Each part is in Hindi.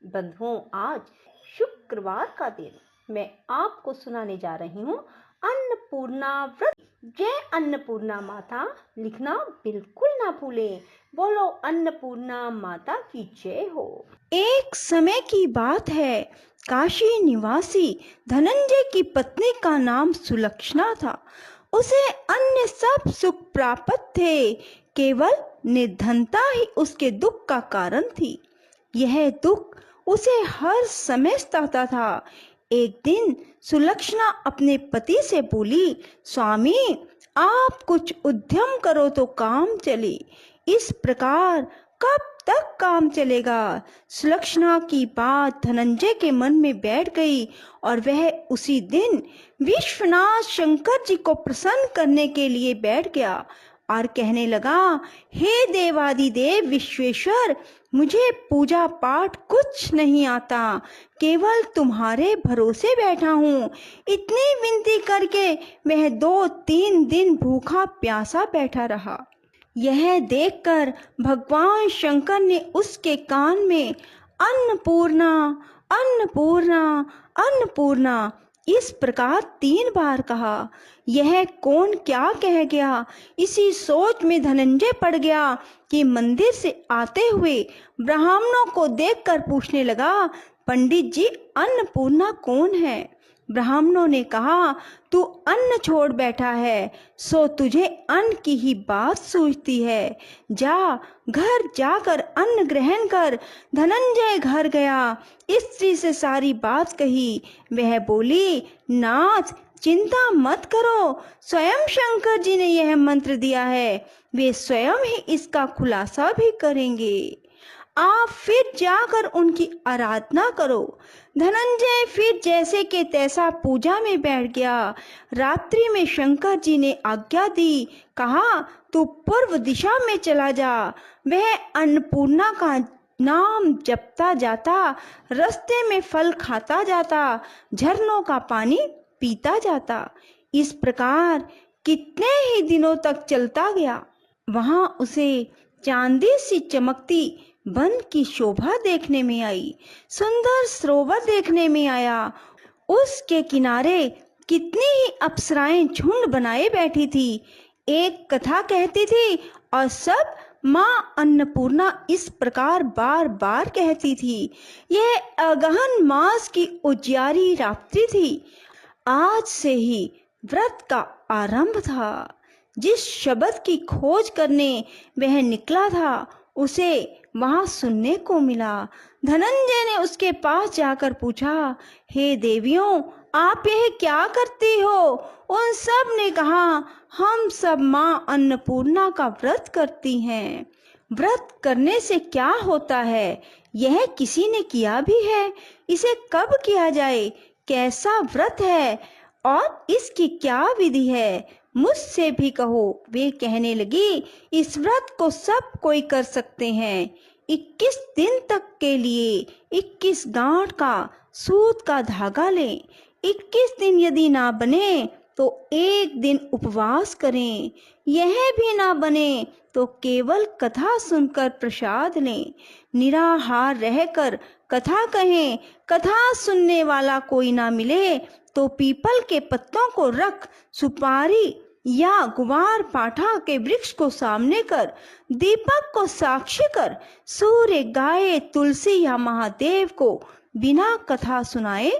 बंधुओं, आज शुक्रवार का दिन मैं आपको सुनाने जा रही हूँ अन्नपूर्णा व्रत। जय अन्नपूर्णा माता लिखना बिल्कुल ना भूलें। बोलो अन्नपूर्णा माता की जय हो। एक समय की बात है, काशी निवासी धनंजय की पत्नी का नाम सुलक्षणा था। उसे अन्य सब सुख प्राप्त थे, केवल निर्धनता ही उसके दुख का कारण थी। यह दुख उसे हर समय सताता था। एक दिन सुलक्षणा अपने पति से बोली, स्वामी, आप कुछ उद्यम करो तो काम चले। इस प्रकार कब तक काम चलेगा? सुलक्षणा की बात धनंजय के मन में बैठ गई और वह उसी दिन विश्वनाथ शंकर जी को प्रसन्न करने के लिए बैठ गया और कहने लगा, हे देवादिदेव विश्वेश्वर, मुझे पूजा पाठ कुछ नहीं आता, केवल तुम्हारे भरोसे बैठा हूँ। इतनी विनती करके वह 2-3 दिन भूखा प्यासा बैठा रहा। यह देखकर भगवान शंकर ने उसके कान में अन्नपूर्णा अन्नपूर्णा अन्नपूर्णा इस प्रकार 3 बार कहा। यह कौन क्या कह गया, इसी सोच में धनंजय पड़ गया कि मंदिर से आते हुए ब्राह्मणों को देखकर पूछने लगा, पंडित जी, अन्नपूर्णा कौन है? ब्राह्मणों ने कहा, तू अन्न छोड़ बैठा है, सो तुझे अन्न की ही बात सूझती है। जा, घर जाकर अन्न ग्रहण कर। धनंजय घर गया, स्त्री से सारी बात कही। वह बोली, नाथ, चिंता मत करो, स्वयं शंकर जी ने यह मंत्र दिया है, वे स्वयं ही इसका खुलासा भी करेंगे। आप फिर जाकर उनकी आराधना करो। धनंजय फिर जैसे के तैसा पूजा में बैठ गया। रात्रि में शंकर जी ने आज्ञा दी, कहा, तू पूर्व दिशा में चला जा। वह अन्नपूर्णा का नाम जपता जाता, रास्ते में फल खाता जाता, झरनों का पानी पीता जाता। इस प्रकार कितने ही दिनों तक चलता गया। वहां उसे चांदी सी चमकती वन की शोभा देखने में आई, सुंदर सरोवर देखने में आया। उसके किनारे कितनी ही अप्सराएं झुंड बनाए बैठी थी। एक कथा कहती थी और सब माँ अन्नपूर्णा इस प्रकार बार बार कहती थी। यह अगहन मास की उजियारी रात्रि थी। आज से ही व्रत का आरंभ था। जिस शब्द की खोज करने वह निकला था, उसे वहां सुनने को मिला। धनंजय ने उसके पास जाकर पूछा, हे देवियों, आप यह क्या करती हो? उन सब ने कहा, हम सब माँ अन्नपूर्णा का व्रत करती हैं। व्रत करने से क्या होता है? यह किसी ने किया भी है? इसे कब किया जाए? कैसा व्रत है और इसकी क्या विधि है? मुझसे भी कहो। वे कहने लगी, इस व्रत को सब कोई कर सकते हैं। 21 दिन तक के लिए 21 गांठ का सूत का धागा लें। 21 दिन यदि ना बने तो 1 दिन उपवास करें। यह भी ना बने तो केवल कथा सुनकर प्रसाद लें। निराहार रहकर कथा कहें। कथा सुनने वाला कोई ना मिले तो पीपल के पत्तों को रख, सुपारी या गुवार पाठा के वृक्ष को सामने कर, दीपक को साक्षी कर, सूर्य, गाय, तुलसी या महादेव को बिना कथा सुनाए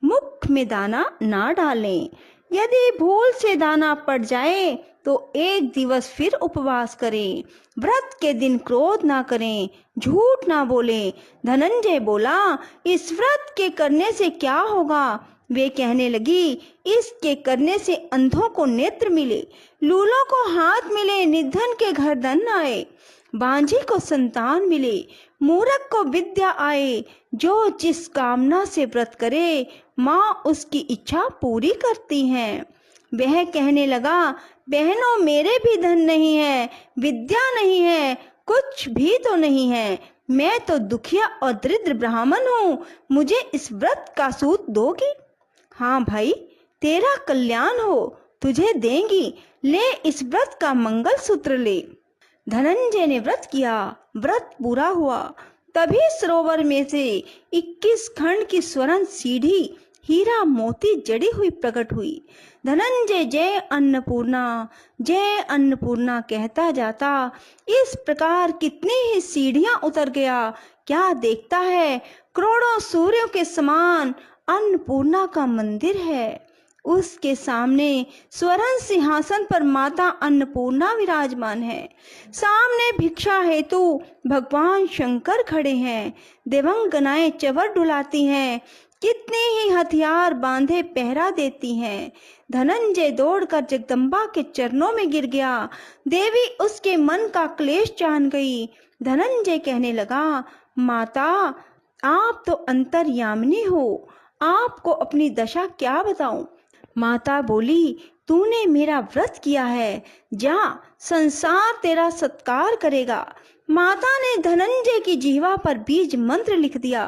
मुख में दाना ना डालें। यदि भूल से दाना पड़ जाए तो 1 दिवस फिर उपवास करें। व्रत के दिन क्रोध ना करें, झूठ ना बोलें। धनंजय बोला, इस व्रत के करने से क्या होगा? वे कहने लगी, इसके करने से अंधों को नेत्र मिले, लूलों को हाथ मिले, निर्धन के घर धन आए, बांझी को संतान मिले, मूर्ख को विद्या आए। जो जिस कामना से व्रत करे, माँ उसकी इच्छा पूरी करती हैं। वह कहने लगा, बहनों, मेरे भी धन नहीं है, विद्या नहीं है, कुछ भी तो नहीं है। मैं तो दुखिया और दरिद्र ब्राह्मण हूँ। मुझे इस व्रत का सूत दोगी? हाँ भाई, तेरा कल्याण हो, तुझे देंगी। ले, इस व्रत का मंगल सूत्र ले। धनंजय ने व्रत किया। व्रत पूरा हुआ। तभी सरोवर में से 21 खंड की स्वर्ण सीढ़ी हीरा मोती जड़ी हुई प्रकट हुई। धनंजय जय अन्नपूर्णा कहता जाता इस प्रकार कितनी ही सीढ़ियां उतर गया। क्या देखता है, करोड़ों सूर्यों के समान अन्नपूर्णा का मंदिर है। उसके सामने स्वर्ण सिंहासन पर माता अन्नपूर्णा विराजमान है। सामने भिक्षा हेतु भगवान शंकर खड़े हैं। देवंगनाएं चवर डुलाती हैं, कितने ही हथियार बांधे पहरा देती हैं। धनंजय दौड़कर जगदम्बा के चरणों में गिर गया। देवी उसके मन का क्लेश जान गई। धनंजय कहने लगा, माता आप तो अंतर्यामिनी हो, आपको अपनी दशा क्या बताऊं। माता बोली, तूने मेरा व्रत किया है, जा संसार तेरा सत्कार करेगा। माता ने धनंजय की जीवा पर बीज मंत्र लिख दिया।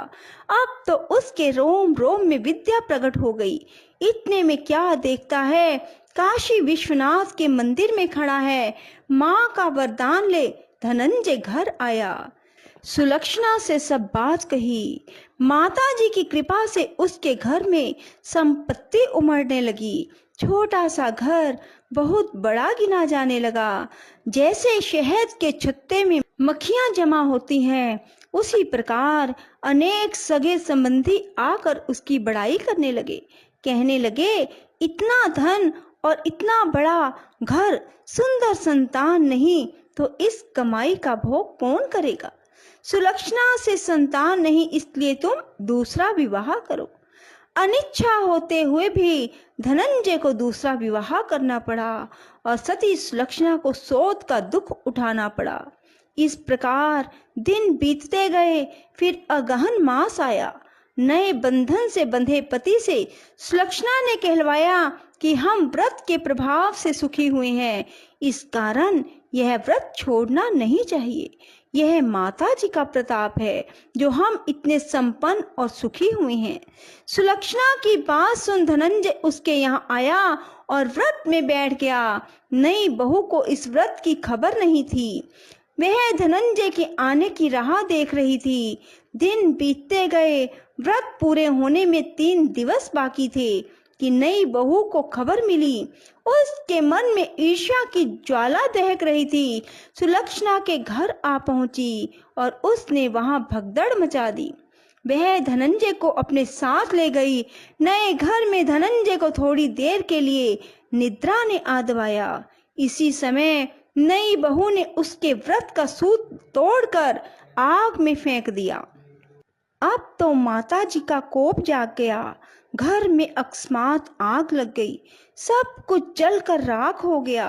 अब तो उसके रोम रोम में विद्या प्रकट हो गई। इतने में क्या देखता है, काशी विश्वनाथ के मंदिर में खड़ा है। माँ का वरदान ले धनंजय घर आया। सुलक्षणा से सब बात कही। माता जी की कृपा से उसके घर में संपत्ति उमड़ने लगी। छोटा सा घर बहुत बड़ा गिना जाने लगा। जैसे शहद के छत्ते में मक्खियां जमा होती हैं, उसी प्रकार अनेक सगे संबंधी आकर उसकी बड़ाई करने लगे। कहने लगे, इतना धन और इतना बड़ा घर, सुंदर संतान नहीं तो इस कमाई का भोग कौन करेगा। सुलक्षणा से संतान नहीं, इसलिए तुम दूसरा विवाह करो। अनिच्छा होते हुए भी धनंजय को दूसरा विवाह करना पड़ा और सती सुलक्षणा को सोच का दुख उठाना पड़ा। इस प्रकार दिन बीतते गए। फिर अगहन मास आया। नए बंधन से बंधे पति से सुलक्षणा ने कहलवाया कि हम व्रत के प्रभाव से सुखी हुए हैं, इस कारण यह व्रत छोड़ना नहीं चाहिए। यह माता जी का प्रताप है जो हम इतने संपन्न और सुखी हुए हैं। सुलक्षणा की बात सुन धनंजय उसके यहाँ आया और व्रत में बैठ गया। नई बहू को इस व्रत की खबर नहीं थी। वह धनंजय के आने की राह देख रही थी। दिन बीतते गए। व्रत पूरे होने में 3 दिवस बाकी थे कि नई बहू को खबर मिली। उसके मन में ईर्ष्या की ज्वाला दहक रही थी। सुलक्षणा के घर आ पहुंची और उसने वहां भगदड़ मचा दी। वह धनंजय को अपने साथ ले गई। नए घर में धनंजय को थोड़ी देर के लिए निद्रा ने आदवाया। इसी समय नई बहू ने उसके व्रत का सूत तोड़कर आग में फेंक दिया। अब तो माता जी का कोप जाग गया। घर में अकस्मात आग लग गई। सब कुछ जलकर राख हो गया।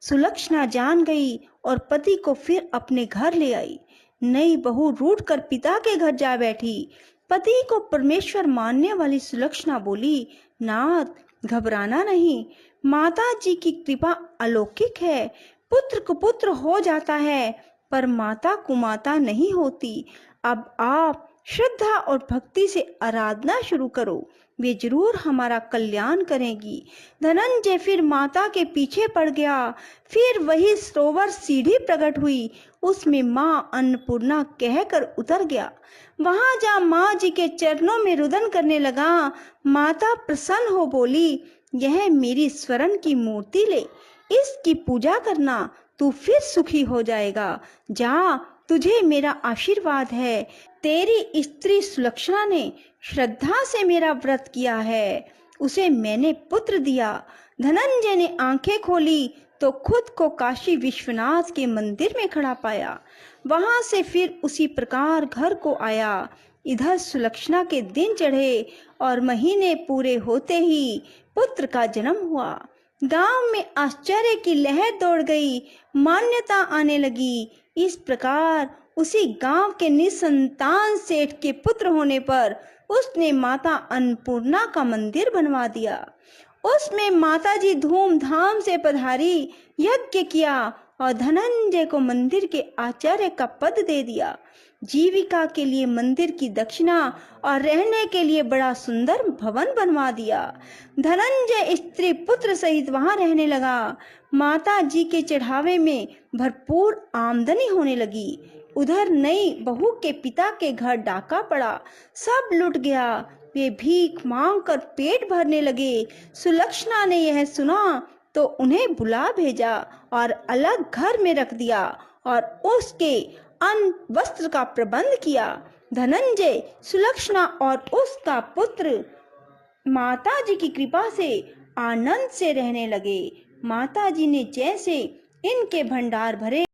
सुलक्षणा जान गई और पति को फिर अपने घर ले आई। नई बहू रूठ कर पिता के घर जा बैठी। पति को परमेश्वर मानने वाली सुलक्षणा बोली, नाथ घबराना नहीं, माता जी की कृपा अलौकिक है। पुत्र कुपुत्र हो जाता है पर माता कुमाता नहीं होती। अब आप श्रद्धा और भक्ति से आराधना शुरू करो, वे जरूर हमारा कल्याण करेंगी। धनंजय फिर माता के पीछे पड़ गया। फिर वही सरोवर सीढ़ी प्रकट हुई, उसमें माँ अन्नपूर्णा कहकर उतर गया। वहां जा माँ जी के चरणों में रुदन करने लगा। माता प्रसन्न हो बोली, यह मेरी स्वर्ण की मूर्ति ले, इसकी पूजा करना, तू फिर सुखी हो जाएगा। जा, तुझे मेरा आशीर्वाद है। तेरी स्त्री सुलक्षणा ने श्रद्धा से मेरा व्रत किया है, उसे मैंने पुत्र दिया। धनंजय ने आंखें खोली तो खुद को काशी विश्वनाथ के मंदिर में खड़ा पाया। वहां से फिर उसी प्रकार घर को आया। इधर सुलक्षणा के दिन चढ़े और महीने पूरे होते ही पुत्र का जन्म हुआ। गांव में आश्चर्य की लहर दौड़ गई, मान्यता आने लगी। इस प्रकार उसी गांव के निसंतान सेठ के पुत्र होने पर उसने माता अन्नपूर्णा का मंदिर बनवा दिया। उसमें माताजी धूमधाम से पधारी, यज्ञ किया और धनंजय को मंदिर के आचार्य का पद दे दिया। जीविका के लिए मंदिर की दक्षिणा और रहने के लिए बड़ा सुंदर भवन बनवा दिया। धनंजय स्त्री पुत्र सहित वहां रहने लगा। माता जी के चढ़ावे में भरपूर आमदनी होने लगी। उधर नई बहू के पिता के घर डाका पड़ा, सब लुट गया। वे भीख मांगकर पेट भरने लगे। सुलक्षणा ने यह सुना तो उन्हें बुला भेजा और अलग घर में रख दिया और उसके अन्न वस्त्र का प्रबंध किया। धनंजय, सुलक्षणा और उसका पुत्र माताजी की कृपा से आनंद से रहने लगे। माताजी ने जैसे इनके भंडार भरे,